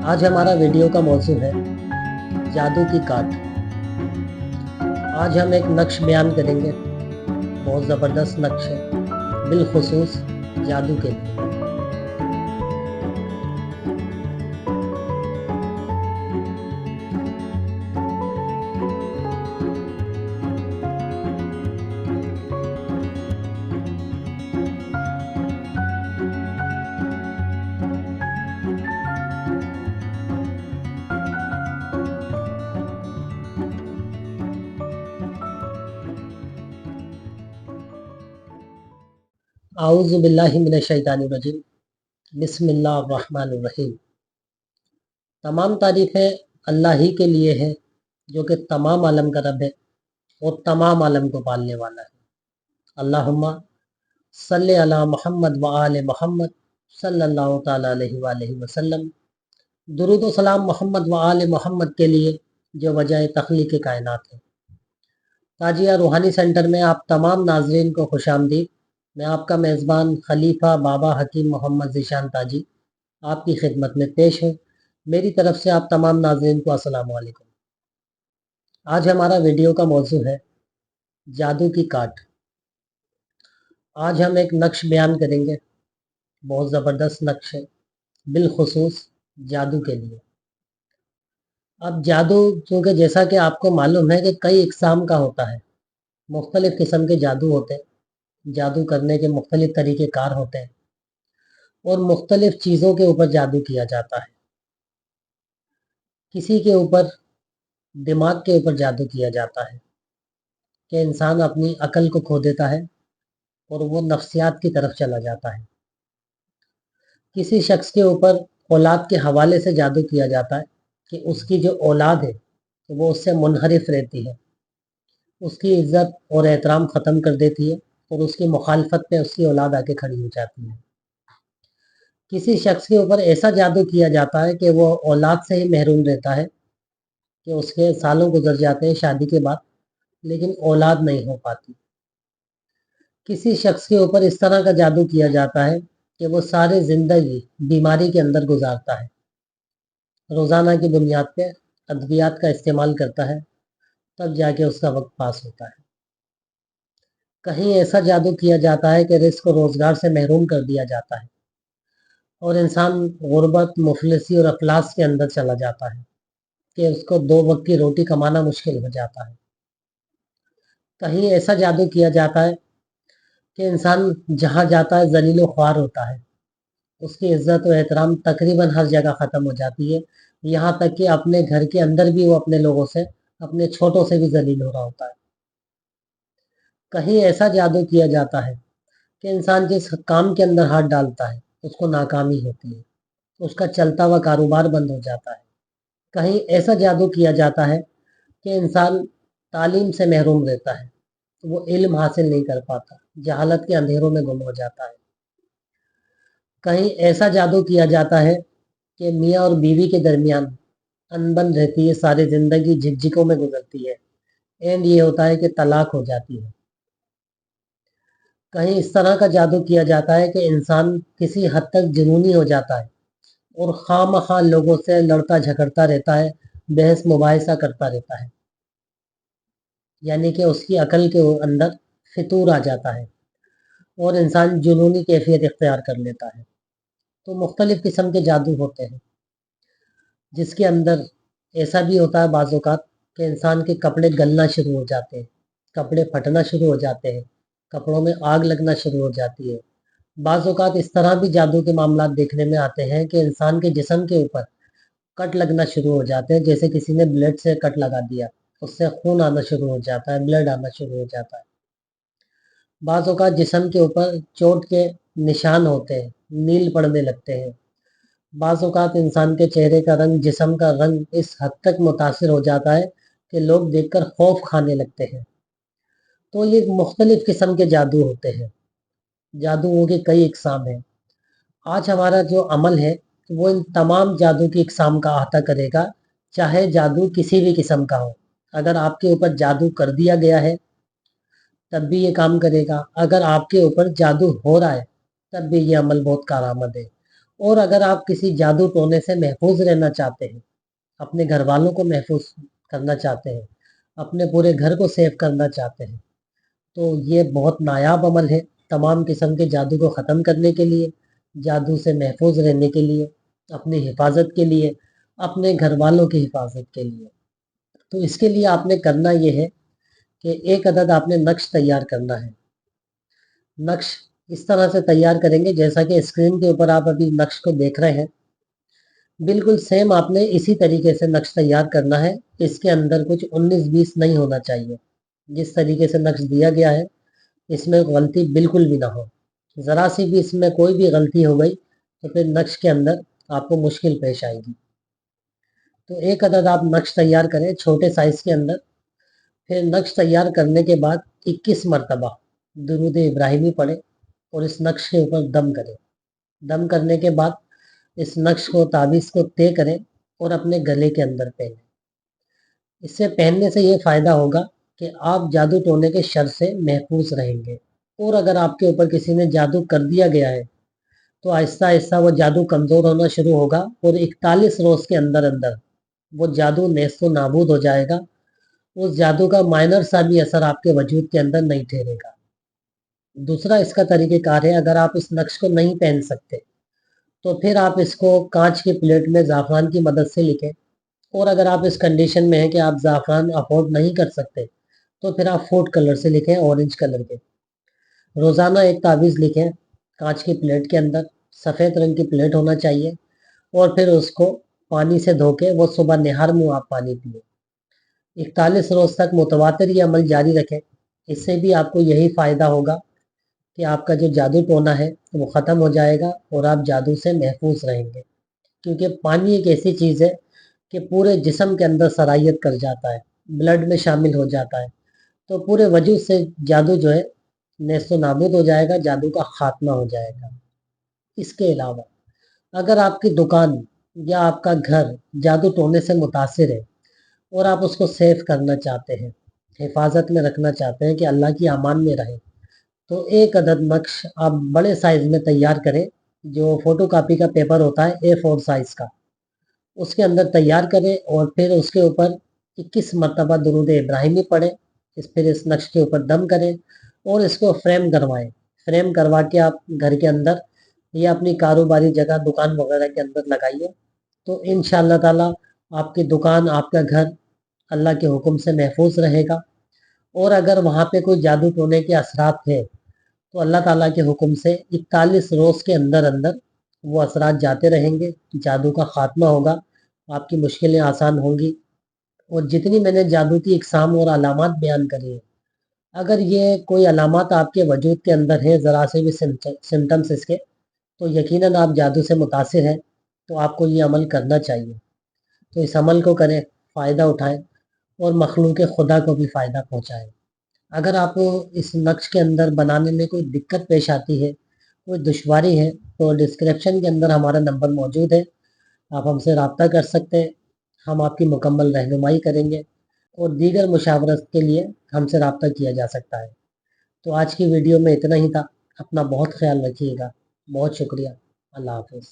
आज हमारा वीडियो का मौजू है जादू की काट। आज हम एक नक्श बयान करेंगे, बहुत ज़बरदस्त नक्श है, बिलखुसूस जादू के लिए। आऊज़ु बिल्लाहि मिनश शैतानिर रजीम, बिस्मिल्लाहिर रहमानिर रहीम। तमाम तारीफ़ें अल्लाह ही के लिए है जो कि तमाम आलम का रब है और तमाम आलम को पालने वाला है। अल्लाहुम्मा सल्ले अला मुहम्मद व आले मुहम्मद सल्लल्लाहु ताला अलैहि वसल्लम। दुरूद व सलाम मोहम्मद व आले मोहम्मद के लिए जो वजह तख्लीक़ कायनात है। ताजिया रूहानी सेंटर में आप तमाम नाजरीन को खुशामदीद। मैं आपका मेज़बान खलीफा बाबा हकीम मोहम्मद ज़ीशान ताजी आपकी खिदमत में पेश हूँ। मेरी तरफ से आप तमाम नाजरीन को अस्सलाम वालेकुम। आज हमारा वीडियो का मौजू है जादू की काट। आज हम एक नक्श बयान करेंगे, बहुत ज़बरदस्त नक्श है, बिलखुसूस जादू के लिए। अब जादू चूँकि जैसा कि आपको मालूम है कि कई इक़साम का होता है, मुख्तलिफ़ किस्म के जादू होते हैं, जादू करने के मुख्तलिफ़ तरीक़ेकार होते हैं और मुख्तलिफ़ चीज़ों के ऊपर जादू किया जाता है। किसी के ऊपर दिमाग के ऊपर जादू किया जाता है कि इंसान अपनी अकल को खो देता है और वो नफ्सियात की तरफ चला जाता है। किसी शख्स के ऊपर औलाद के हवाले से जादू किया जाता है कि उसकी जो औलाद है तो वो उससे मुनहरिफ रहती है, उसकी इज़्ज़त और एहतराम ख़त्म कर देती है और उसकी मुखालफत पे उसकी औलाद आके खड़ी हो जाती है। किसी शख्स के ऊपर ऐसा जादू किया जाता है कि वो औलाद से ही महरूम रहता है, कि उसके सालों गुजर जाते हैं शादी के बाद लेकिन औलाद नहीं हो पाती। किसी शख्स के ऊपर इस तरह का जादू किया जाता है कि वो सारी ज़िंदगी बीमारी के अंदर गुजारता है, रोज़ाना की बुनियाद पे अद्वियात का इस्तेमाल करता है, तब जाके उसका वक्त पास होता है। कहीं ऐसा जादू किया जाता है कि रिज़्क़ और रोज़गार से महरूम कर दिया जाता है और इंसान गुर्बत, मुफलिसी और अफलास के अंदर चला जाता है कि उसको 2 वक्त की रोटी कमाना मुश्किल हो जाता है। कहीं ऐसा जादू किया जाता है कि इंसान जहाँ जाता है ज़लील व ख्वार होता है, उसकी इज़्ज़त और एहतराम तकरीबन हर जगह ख़त्म हो जाती है, यहाँ तक कि अपने घर के अंदर भी वो अपने लोगों से, अपने छोटों से भी ज़लील हो रहा होता है। कहीं ऐसा जादू किया जाता है कि इंसान जिस काम के अंदर हाथ डालता है उसको नाकामी होती है, उसका चलता हुआ कारोबार बंद हो जाता है। कहीं ऐसा जादू किया जाता है कि इंसान तालीम से महरूम रहता है, वो इल्म हासिल नहीं कर पाता, जहालत के अंधेरों में गुम हो जाता है। कहीं ऐसा जादू किया जाता है कि मियाँ और बीवी के दरमियान अनबन रहती है, सारी ज़िंदगी झिकझिकों में गुजरती है, एंड ये होता है कि तलाक हो जाती है। कहीं इस तरह का जादू किया जाता है कि इंसान किसी हद तक जुनूनी हो जाता है और खामखा लोगों से लड़ता झगड़ता रहता है, बहस मुबाहिसा करता रहता है, यानी कि उसकी अकल के अंदर फितूर आ जाता है और इंसान जुनूनी कैफियत इख्तियार कर लेता है। तो मुख्तलिफ़ किस्म के जादू होते हैं, जिसके अंदर ऐसा भी होता है बाज़ औक़ात कि इंसान के कपड़े गलना शुरू हो जाते हैं, कपड़े फटना शुरू हो जाते हैं, कपड़ों में आग लगना शुरू हो जाती है। बाज़ औक़ात इस तरह भी जादू के मामलात देखने में आते हैं कि इंसान के जिस्म के ऊपर कट लगना शुरू हो जाते हैं, जैसे किसी ने ब्लेड से कट लगा दिया, उससे खून आना शुरू हो जाता है, ब्लड आना शुरू हो जाता है। बाज़ औक़ात जिस्म के ऊपर चोट के निशान होते हैं, नील पड़ने लगते हैं। बाज़ औक़ात इंसान के चेहरे का रंग, जिस्म का रंग इस हद तक मुतासिर हो जाता है कि लोग देखकर खौफ खाने लगते हैं। तो ये मुख्तलिफ़ किस्म के जादू होते हैं, जादुओं के कई इक़साम हैं। आज हमारा जो अमल है वो इन तमाम जादू की इक़साम का अहाता करेगा, चाहे जादू किसी भी किस्म का हो। अगर आपके ऊपर जादू कर दिया गया है तब भी ये काम करेगा, अगर आपके ऊपर जादू हो रहा है तब भी ये अमल बहुत कारआमद है। اور اگر آپ کسی جادو ٹونے سے محفوظ رہنا چاہتے ہیں، اپنے گھر والوں کو محفوظ کرنا چاہتے ہیں، اپنے پورے گھر کو سیو کرنا چاہتے ہیں، تو یہ بہت نایاب عمل ہے تمام قسم کے جادو کو ختم کرنے کے لیے، جادو سے محفوظ رہنے کے لیے، اپنی حفاظت کے لیے، اپنے گھر والوں کی حفاظت کے لیے۔ تو اس کے لیے آپ نے کرنا یہ ہے کہ ایک عدد آپ نے نقش تیار کرنا ہے۔ نقش اس طرح سے تیار کریں گے جیسا کہ اسکرین کے اوپر آپ ابھی نقش کو دیکھ رہے ہیں، بالکل سیم آپ نے اسی طریقے سے نقش تیار کرنا ہے۔ اس کے اندر کچھ 19-20 نہیں ہونا چاہیے۔ جس طریقے سے نقش دیا گیا ہے اس میں غلطی بالکل بھی نہ ہو۔ ذرا سی بھی اس میں کوئی بھی غلطی ہو گئی تو پھر نقش کے اندر آپ کو مشکل پیش آئے گی۔ تو ایک عدد آپ نقش تیار کریں چھوٹے سائز کے اندر، پھر نقش تیار کرنے کے بعد 21 مرتبہ درود ابراہیمی پڑھیں اور اس نقش کے اوپر دم کریں۔ دم کرنے کے بعد اس نقش کو تعویذ کو طے کریں اور اپنے گلے کے اندر پہنیں۔ اس سے پہننے سے یہ فائدہ ہوگا کہ آپ جادو ٹونے کے شر سے محفوظ رہیں گے، اور اگر آپ کے اوپر کسی نے جادو کر دیا گیا ہے تو آہستہ آہستہ وہ جادو کمزور ہونا شروع ہوگا اور 41 روز کے اندر اندر وہ جادو نیست و نابود ہو جائے گا۔ اس جادو کا مائنر سا بھی اثر آپ کے وجود کے اندر نہیں ٹھہرے گا۔ دوسرا اس کا طریقہ کار ہے، اگر آپ اس نقش کو نہیں پہن سکتے تو پھر آپ اس کو کانچ کی پلیٹ میں زعفران کی مدد سے لکھیں، اور اگر آپ اس کنڈیشن میں ہیں کہ آپ زعفران افورڈ نہیں کر سکتے تو پھر آپ فوڈ کلر سے لکھیں، اورنج کلر کے۔ روزانہ ایک تعویذ لکھیں کانچ کی پلیٹ کے اندر، سفید رنگ کی پلیٹ ہونا چاہیے، اور پھر اس کو پانی سے دھو کے وہ صبح نہار منہ آپ پانی پیے۔ 41 روز تک متواتر یہ عمل جاری رکھیں۔ اس سے بھی آپ کو یہی فائدہ ہوگا کہ آپ کا جو جادو ٹونا ہے وہ ختم ہو جائے گا اور آپ جادو سے محفوظ رہیں گے، کیونکہ پانی ایک ایسی چیز ہے کہ پورے جسم کے اندر سرائیت کر جاتا ہے، بلڈ میں شامل ہو جاتا ہے، تو پورے وجود سے جادو جو ہے نیست و نابود ہو جائے گا، جادو کا خاتمہ ہو جائے گا۔ اس کے علاوہ اگر آپ کی دکان یا آپ کا گھر جادو ٹونے سے متاثر ہے اور آپ اس کو سیو کرنا چاہتے ہیں، حفاظت میں رکھنا چاہتے ہیں کہ اللہ کی امان میں رہے، تو ایک عدد نقش آپ بڑے سائز میں تیار کریں، جو فوٹو کاپی کا پیپر ہوتا ہے A4 سائز کا، اس کے اندر تیار کریں اور پھر اس کے اوپر 21 مرتبہ درود ابراہیمی پڑھیں، پھر اس نقش کے اوپر دم کریں اور اس کو فریم کروائیں۔ فریم کروا کے آپ گھر کے اندر یا اپنی کاروباری جگہ دکان وغیرہ کے اندر لگائیے، تو انشاءاللہ تعالی آپ کی دکان، آپ کا گھر اللہ کے حکم سے محفوظ رہے گا۔ اور اگر وہاں پہ کوئی جادو ٹونے کے اثرات ہے تو اللہ تعالیٰ کے حکم سے 41 روز کے اندر اندر وہ اثرات جاتے رہیں گے، جادو کا خاتمہ ہوگا، آپ کی مشکلیں آسان ہوں گی۔ اور جتنی میں نے جادو کی اقسام اور علامات بیان کری ہیں، اگر یہ کوئی علامات آپ کے وجود کے اندر ہے، ذرا سے بھی سمٹمس اس کے، تو یقیناً آپ جادو سے متاثر ہیں، تو آپ کو یہ عمل کرنا چاہیے۔ تو اس عمل کو کریں، فائدہ اٹھائیں اور مخلوق خدا کو بھی فائدہ پہنچائیں۔ اگر آپ کو اس نقش کے اندر بنانے میں کوئی دقت پیش آتی ہے، کوئی دشواری ہے، تو ڈسکرپشن کے اندر ہمارا نمبر موجود ہے، آپ ہم سے رابطہ کر سکتے ہیں، ہم آپ کی مکمل رہنمائی کریں گے، اور دیگر مشاورت کے لیے ہم سے رابطہ کیا جا سکتا ہے۔ تو آج کی ویڈیو میں اتنا ہی تھا، اپنا بہت خیال رکھیے گا، بہت شکریہ، اللہ حافظ۔